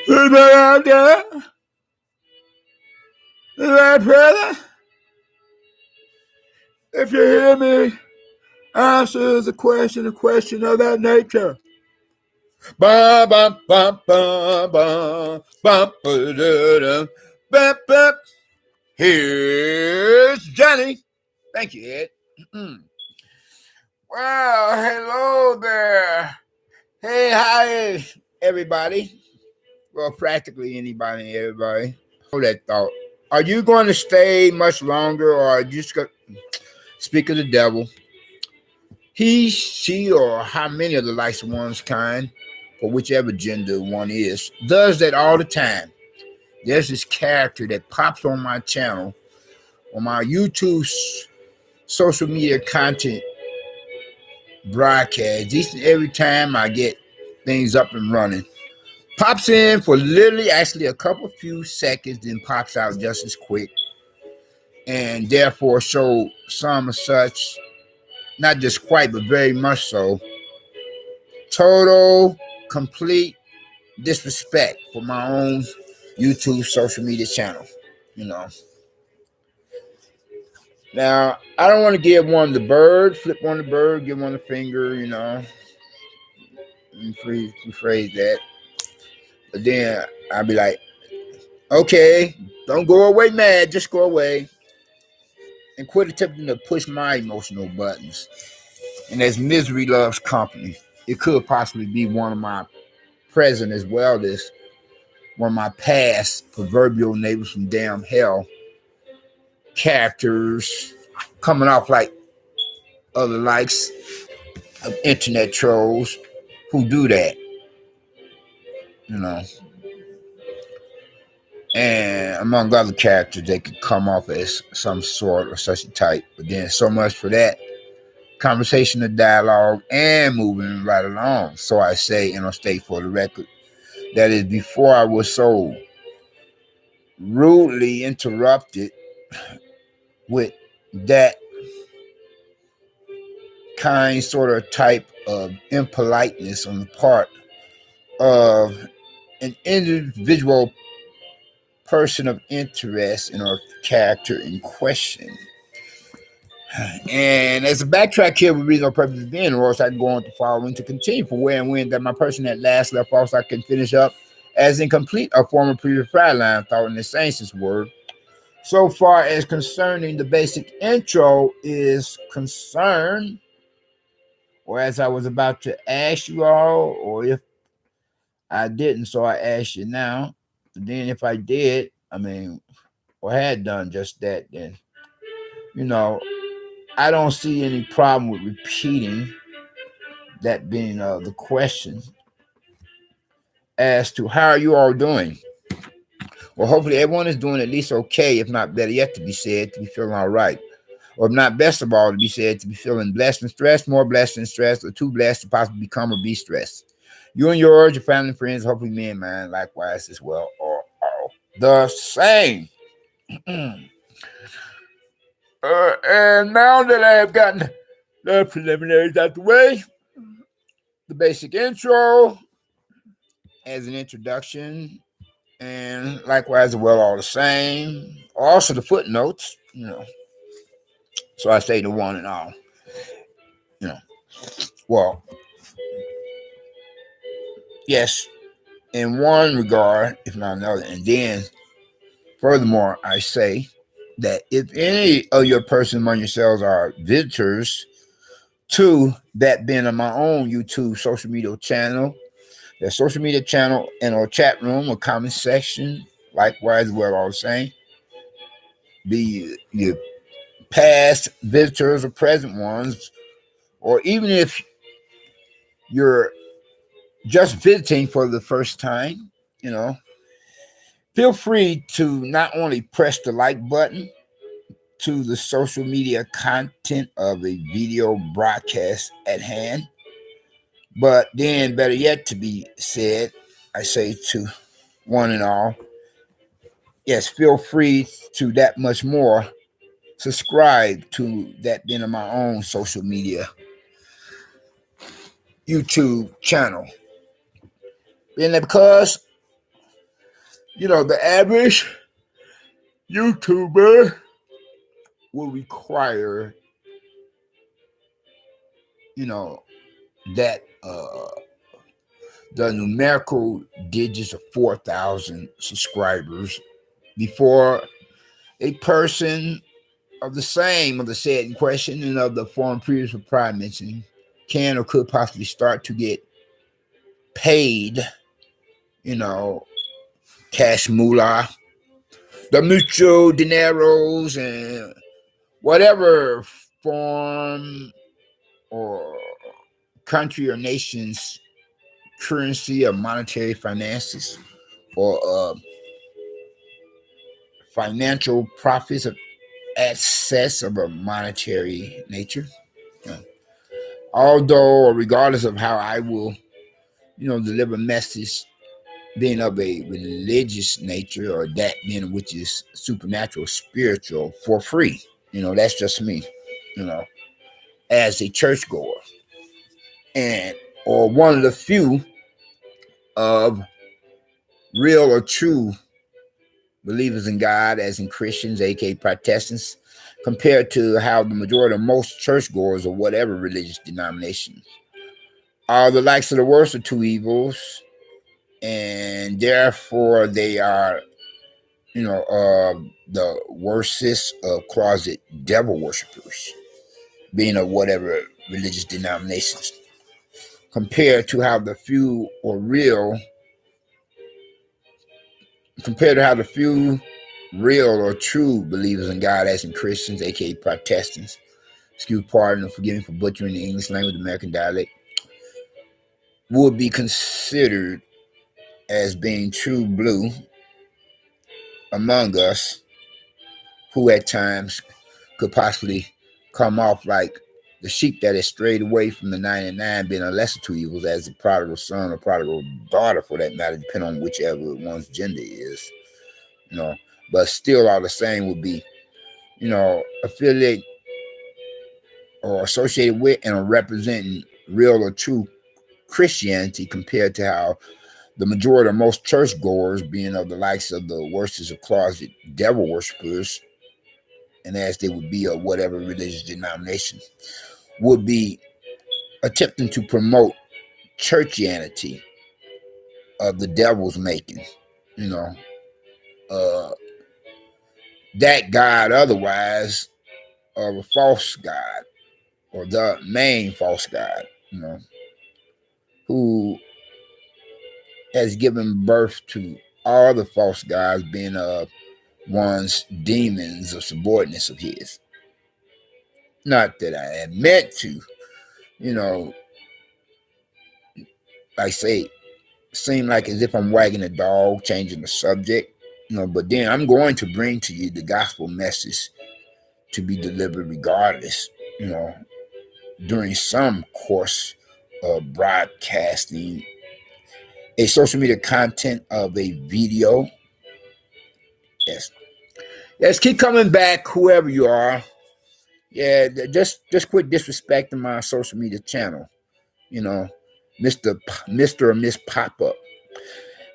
Anybody out there? Is that present? If you hear me, answer the question of that nature. Ba ba ba ba ba ba ba ba ba. Here's Johnny. Thank you, Ed. Well, hello there. Hey, hi, everybody. Well, practically anybody and everybody. Hold that thought. Are you going to stay much longer, or are you just going to speak of the devil? He, she, or how many of the likes of one's kind, or whichever gender one is, does that all the time. There's this character that pops on my channel, on my YouTube social media content broadcast. Each and every time I get things up and running. Pops in for literally actually a couple few seconds, then pops out just as quick. And therefore show some of such, not just quite, but very much so, total, complete disrespect for my own YouTube social media channel. Now, I don't want to give one the bird, flip one the bird, give one the finger, rephrase that. But then I'll be like, okay, don't go away mad, just go away. And quit attempting to push my emotional buttons. And as misery loves company, it could possibly be one of my present as well as one of my past proverbial neighbors from damn hell characters coming off like other likes of internet trolls who do that, and among other characters they could come off as some sort or such a type. But then so much for that conversation, the dialogue, and moving right along. So I say, and I'll state for the record, that is before I was so rudely interrupted with that kind sort of type of impoliteness on the part of an individual person of interest in our character in question. And as a backtrack here, with reason or purpose of being, or else I can go on to following to continue for where and when that my person at last left off, so I can finish up as incomplete a former previous fry line thought in the saints word. So far as concerning the basic intro is concerned, or as I was about to ask you all, or if I didn't, so I ask you now. But then if I did, or had done just that, then, I don't see any problem with repeating that being the question as to how are you all doing. Well, hopefully everyone is doing at least okay, if not better yet to be said, to be feeling all right. Or if not best of all, to be said, to be feeling blessed and stressed, more blessed and stressed, or too blessed to possibly become or be stressed. You and yours, your family and friends, hopefully me and mine likewise as well, are all the same. And now that I have gotten the preliminaries out the way, the basic intro as an introduction, and likewise, well, all the same. Also, the footnotes, So I say the one and all, Well, yes, in one regard, if not another. And then, furthermore, I say that if any of your persons among yourselves are visitors to that being on my own YouTube social media channel, the social media channel and or chat room or comment section, likewise, well, all the same, be your past visitors or present ones, or even if you're just visiting for the first time, feel free to not only press the like button to the social media content of a video broadcast at hand, but then better yet to be said, I say to one and all, yes, feel free to that much more subscribe to that being on my own social media YouTube channel. And because The average YouTuber will require, you know, that the numerical digits of 4,000 subscribers before a person of the said in question and of the form previously prior mentioned can or could possibly start to get paid, you know, cash moolah, the mutual dineros, and whatever form or country or nation's currency or monetary finances or financial profits of excess of a monetary nature. Uh, Although, or regardless of how I will, deliver message being of a religious nature or that being which is supernatural, spiritual for free. That's just me, you know, as a churchgoer and or one of the few of real or true believers in God, as in Christians, aka Protestants, compared to how the majority of most churchgoers or whatever religious denomination are the likes of the worst of two evils, and therefore they are, the worstest of closet devil worshippers, being of whatever religious denominations, compared to how the few or real, compared to how the few real or true believers in God, as in Christians, aka Protestants, excuse pardon and forgive me for butchering the English language, American dialect, would be considered as being true blue among us, who at times could possibly come off like the sheep that is strayed away from the 99, being a lesser two evils, as the prodigal son or prodigal daughter, for that matter, depending on whichever one's gender is, but still all the same would be, affiliate or associated with and representing real or true Christianity, compared to how the majority of most churchgoers, being of the likes of the worstest of closet devil worshippers, and as they would be of whatever religious denomination, would be attempting to promote churchianity of the devil's making, you know, uh, that God otherwise of a false God or the main false God, who has given birth to all the false gods, being one's demons of subordinates of his. Not that I had meant to, you know, like say, seem like as if I'm wagging a dog, changing the subject, but then I'm going to bring to you the gospel message to be delivered regardless, you know, during some course of broadcasting a social media content of a video. Yes. Yes, keep coming back, whoever you are. Yeah, just quit disrespecting my social media channel. You know, Mr. or Miss Pop Up.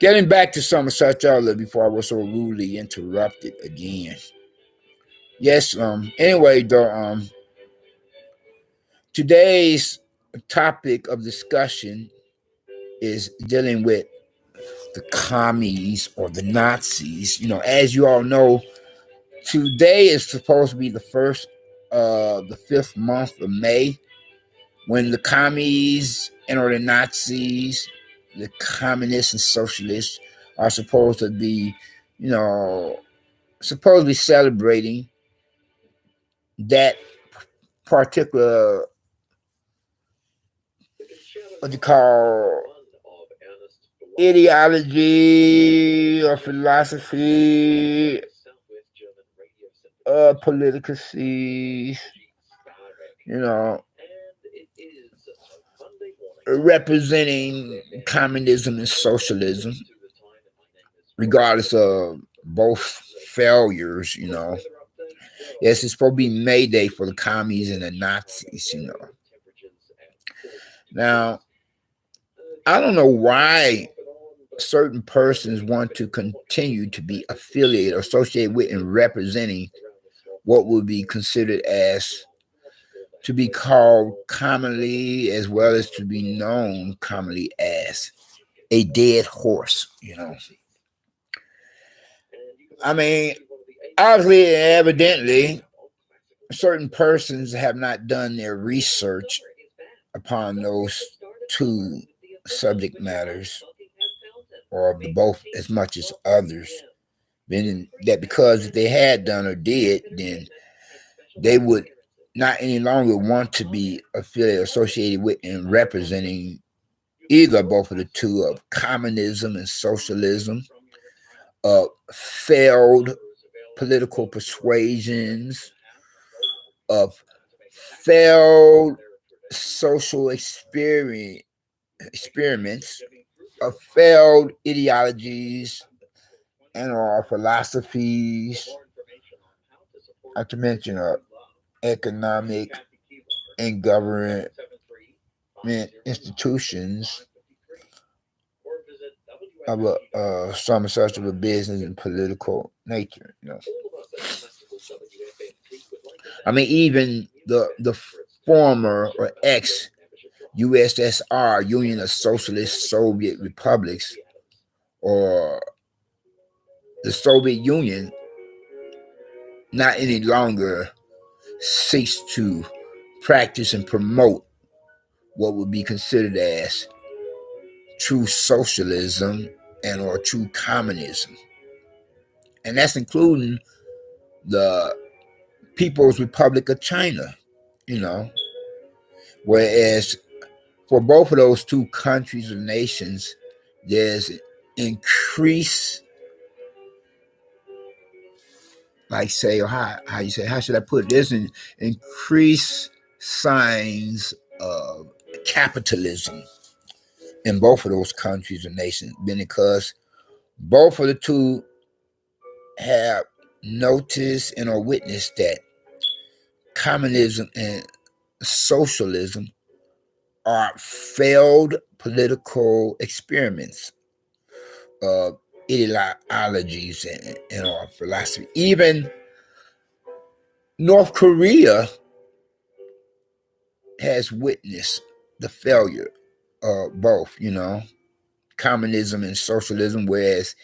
Getting back to some such other before I was so rudely interrupted again. Yes, anyway though, today's topic of discussion is dealing with the commies or the Nazis. As you all know, today is supposed to be the fifth month of May, when the commies and or the Nazis, the communists and socialists are supposed to be, supposedly celebrating that particular, what you call, ideology or philosophy, politically, you know, representing communism and socialism, regardless of both failures. Yes, it's supposed to be May Day for the commies and the Nazis. Now, I don't know why certain persons want to continue to be affiliated, associated with, and representing what would be considered as to be called commonly, as well as to be known commonly as a dead horse, I mean, obviously, evidently, certain persons have not done their research upon those two subject matters, or both as much as others. Meaning that because if they had done or did, then they would not any longer want to be affiliated, associated with, and representing either both of the two of communism and socialism, of failed political persuasions, of failed social experiments, of failed ideologies and or philosophies, not to mention economic and government institutions of some such of a business and political nature. I mean, even the former or ex USSR, Union of Socialist Soviet Republics, or the Soviet Union, not any longer seeks to practice and promote what would be considered as true socialism and or true communism. And that's including the People's Republic of China, Whereas for both of those two countries or nations, there's increased, like say, or how you say, how should I put it? There's an increased signs of capitalism in both of those countries or nations, because both of the two have noticed and or witnessed that communism and socialism are failed political experiments of ideologies and our philosophy. Even North Korea has witnessed the failure of both, communism and socialism, whereas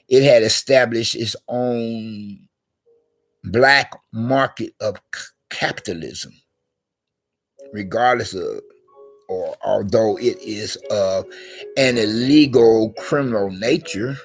it had established its own black market of capitalism, regardless of, or although it is of an illegal criminal nature,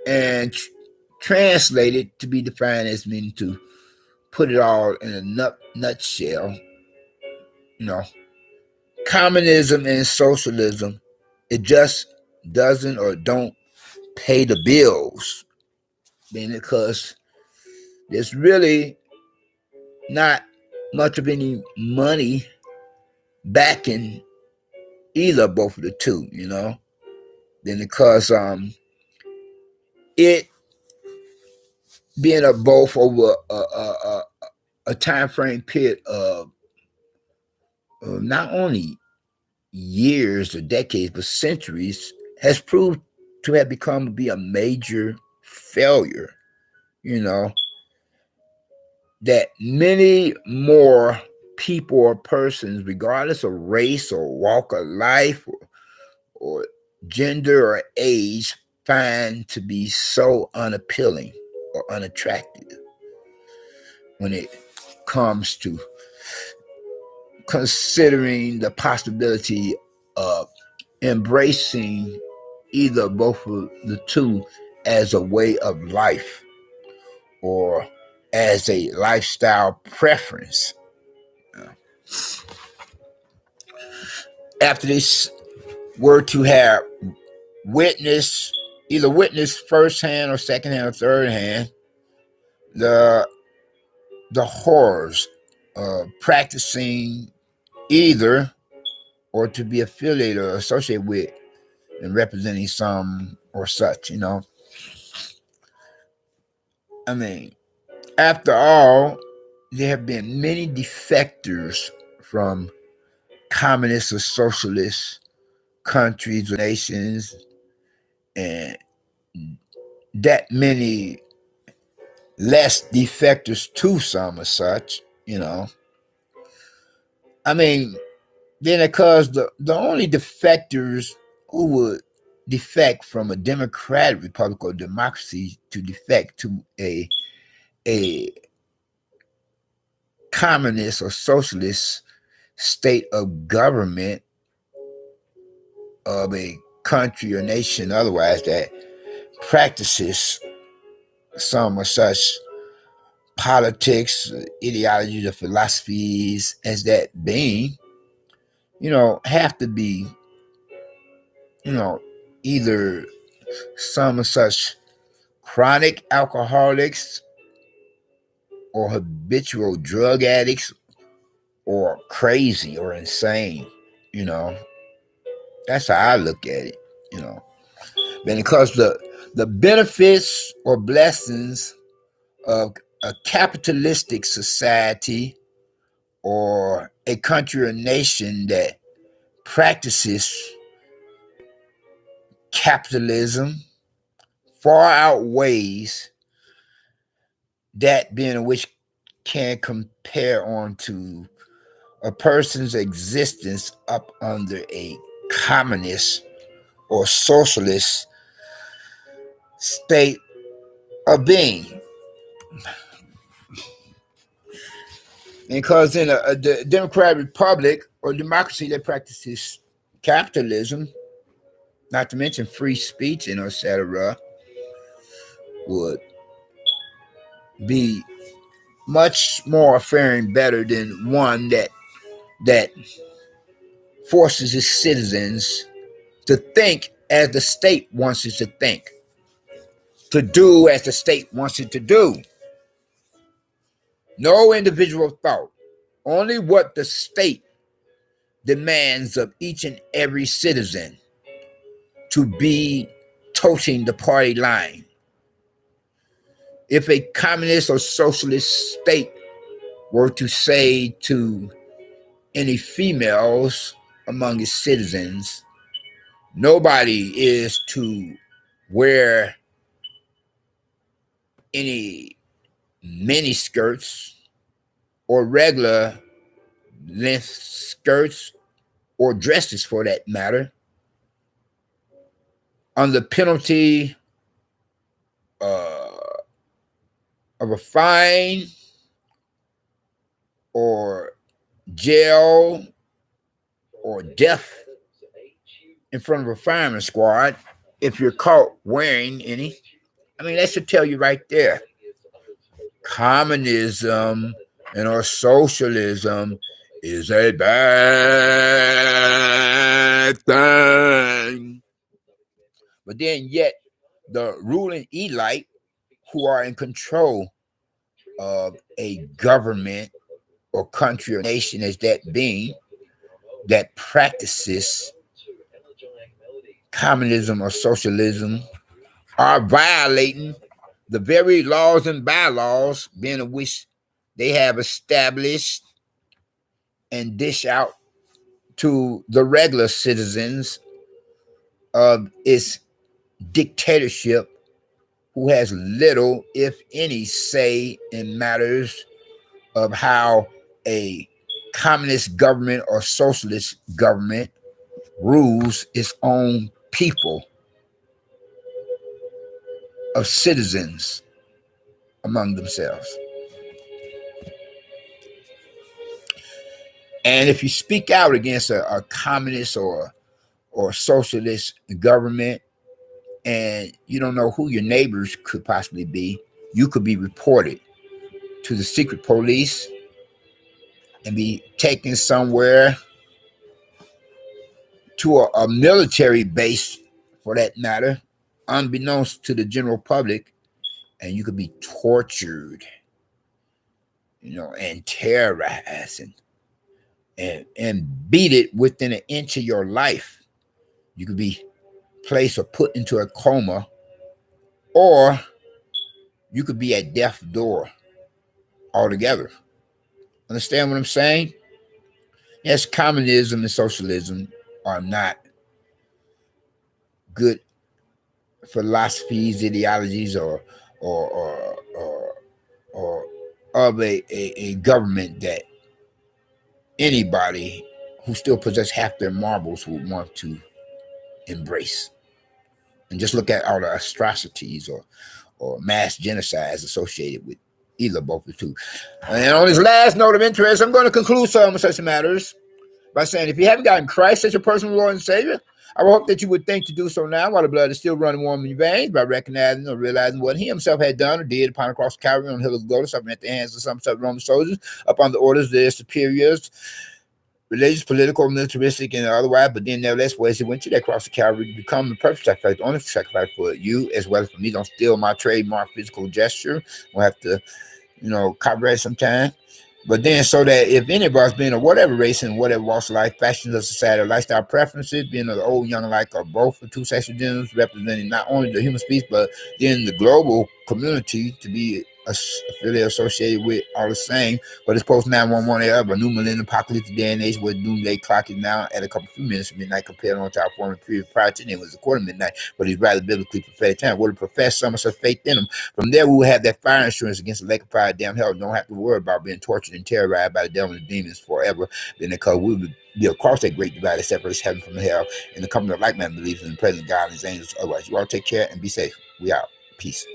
and translated to be defined as meaning to put it all in a nutshell, communism and socialism, it just doesn't or don't pay the bills, because there's really not much of any money backing either both of the two, then because it being a both over a time frame period of not only years or decades but centuries, has proved to have become to be a major failure, that many more people or persons, regardless of race or walk of life or gender or age, find to be so unappealing or unattractive when it comes to considering the possibility of embracing either both of the two as a way of life or as a lifestyle preference. After this were to have either witnessed firsthand or secondhand or thirdhand the horrors of practicing either or to be affiliated or associated with and representing some or such, I mean, after all, there have been many defectors from communist or socialist countries, nations, and that many less defectors to some as such, I mean, then because the only defectors who would defect from a democratic republic or democracy to defect to a communist or socialist state of government of a country or nation otherwise that practices some or such politics, ideologies, or philosophies as that being, have to be, either some of such chronic alcoholics or habitual drug addicts or crazy or insane. You know, that's how I look at it. You know, and because the benefits or blessings of a capitalistic society or a country or nation that practices capitalism far outweighs that being which can compare on to a person's existence up under a communist or socialist state of being. Because in a democratic republic or democracy that practices capitalism, not to mention free speech and etcetera, would be much more faring better than one that forces its citizens to think as the state wants it to think, to do as the state wants it to do. No individual thought, only what the state demands of each and every citizen to be toting the party line. If a communist or socialist state were to say to any females among its citizens, nobody is to wear any mini skirts or regular length skirts or dresses for that matter, under penalty of a fine or jail or death in front of a fireman squad if you're caught wearing any. I mean, that should tell you right there. Communism and or socialism is a bad thing. But then yet the ruling elite who are in control of a government or country or nation as that being that practices communism or socialism are violating the very laws and bylaws being of which they have established and dish out to the regular citizens of its dictatorship who has little, if any, say in matters of how a communist government or socialist government rules its own people of citizens among themselves. And if you speak out against a communist or socialist government and you don't know who your neighbors could possibly be, you could be reported to the secret police and be taken somewhere to a military base for that matter, unbeknownst to the general public, and you could be tortured, and terrorized and beat it within an inch of your life. You could be placed or put into a coma, or you could be at death's door altogether. Understand what I'm saying? Yes, communism and socialism are not good philosophies, ideologies, or or or, or of a government that anybody who still possess half their marbles would want to embrace. And just look at all the atrocities or mass genocides associated with either, both the two. And on this last note of interest, I'm going to conclude some of such matters by saying, if you haven't gotten Christ as your personal Lord and Savior, I would hope that you would think to do so now while the blood is still running warm in your veins, by recognizing or realizing what he himself had done or did upon the cross of Calvary on the hill of Golgotha, suffering at the hands of some Roman soldiers upon the orders of their superiors, religious, political, militaristic, and otherwise. But then, nevertheless, as he went to that cross of Calvary to become the perfect sacrifice, the only sacrifice for you as well as for me. Don't steal my trademark physical gesture. We'll have to, copyright sometime. But then, so that if any of us, being of whatever race and whatever walks of life, fashions of society, or lifestyle preferences, being of the old, young alike, or both, the two sexual genders, representing not only the human species, but then the global community to be affiliated, associated with, all the same. But it's post 911 era of a new millennium apocalyptic day and age where doomsday clock is now at a couple few minutes of midnight compared on to our former period prior to it was a quarter midnight, but it's rather biblically prophetic time. What to profess some of such faith in them. From there, we will have that fire insurance against the lake of fire, damn hell. Don't have to worry about being tortured and terrorized by the devil and the demons forever. Then because we will be across that great divide that separates heaven from hell, in the company of like man believes in the presence of God and his angels. Otherwise, you all take care and be safe. We out. Peace.